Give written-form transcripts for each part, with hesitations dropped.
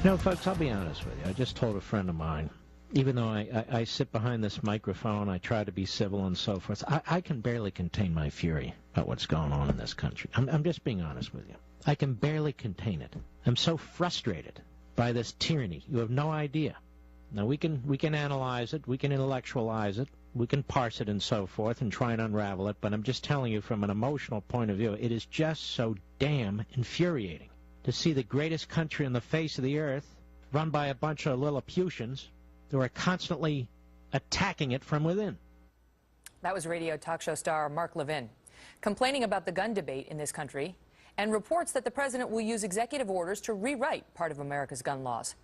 No, folks, I'll be honest with you. I just told a friend of mine, even though I sit behind this microphone, I try to be civil and so forth, I can barely contain my fury about what's going on in this country. I'm just being honest with you. I can barely contain it. I'm so frustrated by this tyranny. You have no idea. Now, we can analyze it, we can intellectualize it, we can parse it and so forth and try and unravel it, but I'm just telling you from an emotional point of view, it is just so damn infuriating to see the greatest country on the face of the earth run by a bunch of Lilliputians who are constantly attacking it from within. That was radio talk show star Mark Levin, complaining about the gun debate in this country and reports that the president will use executive orders to rewrite part of America's gun laws.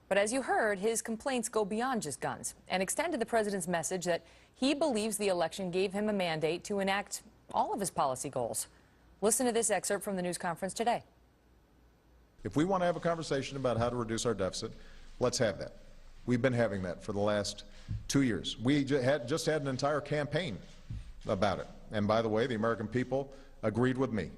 But as you heard, his complaints go beyond just guns and extend to the president's message that he believes the election gave him a mandate to enact all of his policy goals. Listen to this excerpt from the news conference today. If we want to have a conversation about how to reduce our deficit, let's have that. We've been having that for the last 2 years. We just had an entire campaign about it. And by the way, the American people agreed with me.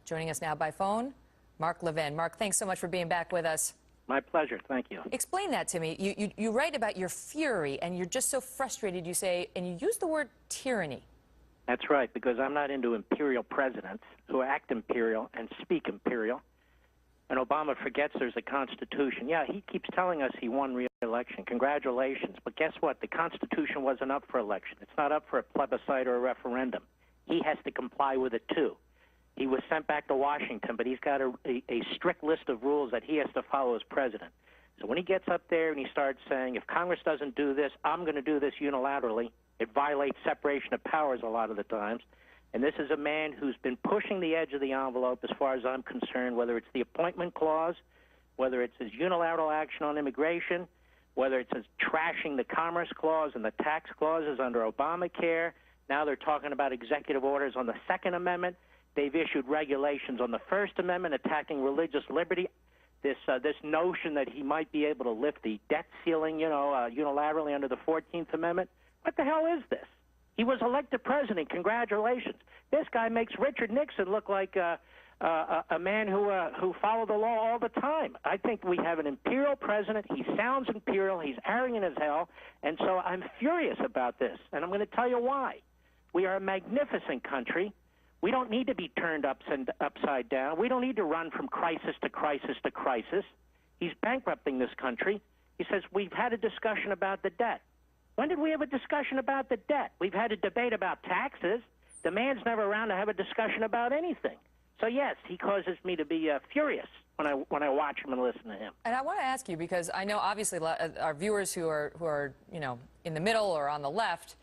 Joining us now by phone, Mark Levin. Mark, thanks so much for being back with us. My pleasure. Thank you. Explain that to me. You write about your fury, and you're just so frustrated, you say, and you use the word tyranny. That's right, because I'm not into imperial presidents who act imperial and speak imperial. And Obama forgets there's a Constitution. Yeah, he keeps telling us he won re-election. Congratulations. But guess what? The Constitution wasn't up for election. It's not up for a plebiscite or a referendum. He has to comply with it, too. He was sent back to Washington, but he's got a strict list of rules that he has to follow as president. So when he gets up there and he starts saying, if Congress doesn't do this, I'm going to do this unilaterally, it violates separation of powers a lot of the times. And this is a man who's been pushing the edge of the envelope as far as I'm concerned, whether it's the appointment clause, whether it's his unilateral action on immigration, whether it's his trashing the Commerce Clause and the tax clauses under Obamacare. Now they're talking about executive orders on the Second Amendment. They've issued regulations on the First Amendment attacking religious liberty. This notion that he might be able to lift the debt ceiling, unilaterally under the 14th Amendment. What the hell is this? He was elected president. Congratulations. This guy makes Richard Nixon look like a man who followed the law all the time. I think we have an imperial president. He sounds imperial. He's arrogant as hell. And so I'm furious about this. And I'm going to tell you why. We are a magnificent country. We don't need to be turned upside down. We don't need to run from crisis to crisis to crisis. He's bankrupting this country. He says we've had a discussion about the debt. When did we have a discussion about the debt? We've had a debate about taxes. The man's never around to have a discussion about anything. So, yes, he causes me to be furious when I watch him and listen to him. And I want to ask you, because I know obviously our viewers who are in the middle or on the left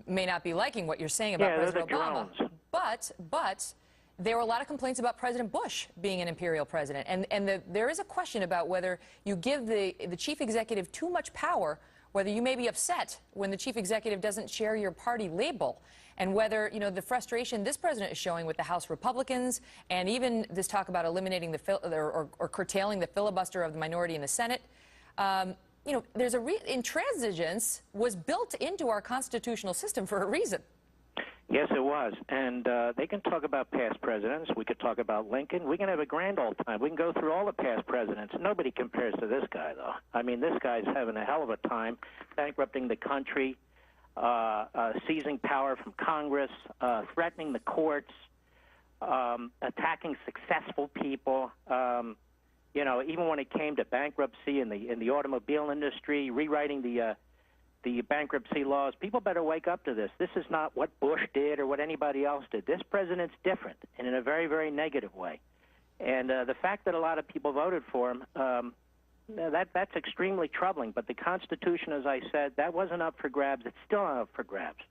may not be liking what you're saying about President Obama. But there were a lot of complaints about President Bush being an imperial president. And there is a question about whether you give the chief executive too much power, whether you may be upset when the chief executive doesn't share your party label, and whether, the frustration this president is showing with the House Republicans, and even this talk about eliminating or curtailing the filibuster of the minority in the Senate. There's intransigence was built into our constitutional system for a reason. Yes, it was. And they can talk about past presidents. We could talk about Lincoln. We can have a grand old time. We can go through all the past presidents. Nobody compares to this guy, though. I mean, this guy's having a hell of a time, bankrupting the country, seizing power from Congress, threatening the courts, attacking successful people. Even when it came to bankruptcy in the automobile industry, rewriting the bankruptcy laws, people better wake up to this. This is not what Bush did or what anybody else did. This president's different, and in a very, very negative way. And the fact that a lot of people voted for him, that's extremely troubling. But the Constitution, as I said, that wasn't up for grabs. It's still not up for grabs.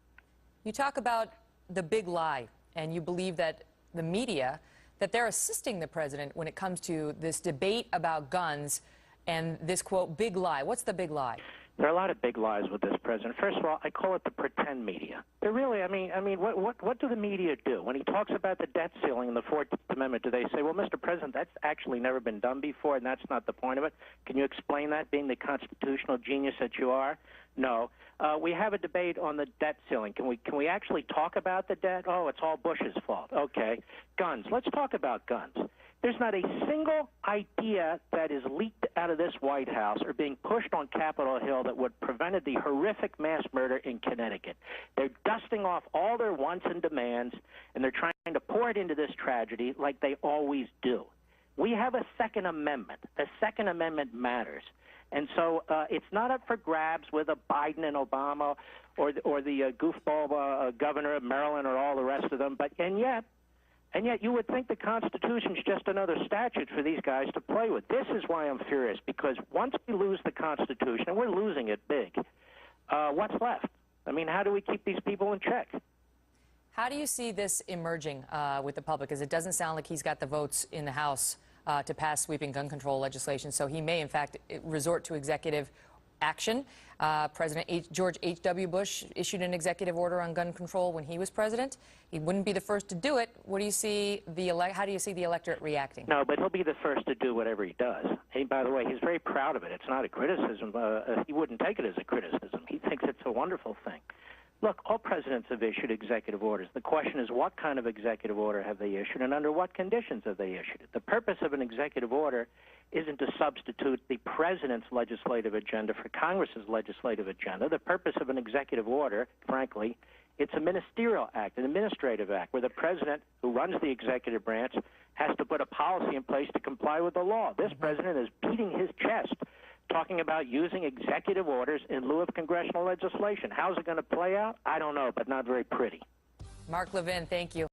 You talk about the big lie, and you believe that the media, that they're assisting the president when it comes to this debate about guns and this, quote, big lie. What's the big lie? There are a lot of big lies with this president. First of all, I call it the pretend media. They're really, what do the media do? When he talks about the debt ceiling in the 14th Amendment, do they say, well, Mr. President, that's actually never been done before, and that's not the point of it? Can you explain that, being the constitutional genius that you are? No. We have a debate on the debt ceiling. Can we actually talk about the debt? Oh, it's all Bush's fault. Okay. Guns. Let's talk about guns. There's not a single idea that is leaked out of this White House or being pushed on Capitol Hill that would have prevented the horrific mass murder in Connecticut. They're dusting off all their wants and demands, and they're trying to pour it into this tragedy like they always do. We have a Second Amendment. The Second Amendment matters. And so it's not up for grabs with a Biden and Obama or the goofball governor of Maryland or all the rest of them. And yet you would think the Constitution's just another statute for these guys to play with. This is why I'm furious, because once we lose the Constitution, and we're losing it big, what's left? I mean, how do we keep these people in check? How do you see this emerging with the public? Because it doesn't sound like he's got the votes in the House to pass sweeping gun control legislation, so he may, in fact, resort to executive action. President George H.W. Bush issued an executive order on gun control when he was president. He wouldn't be the first to do it. What do you see how do you see the electorate reacting? No, but he'll be the first to do whatever he does. And by the way, he's very proud of it. It's not a criticism. He wouldn't take it as a criticism. He thinks it's a wonderful thing. Look, all presidents have issued executive orders. The question is, what kind of executive order have they issued, and under what conditions have they issued it? The purpose of an executive order isn't to substitute the president's legislative agenda for Congress's legislative agenda. The purpose of an executive order, frankly, it's a ministerial act, an administrative act, where the president, who runs the executive branch, has to put a policy in place to comply with the law. This president is beating his chest, talking about using executive orders in lieu of congressional legislation. How's it going to play out? I don't know, but not very pretty. Mark Levin, thank you.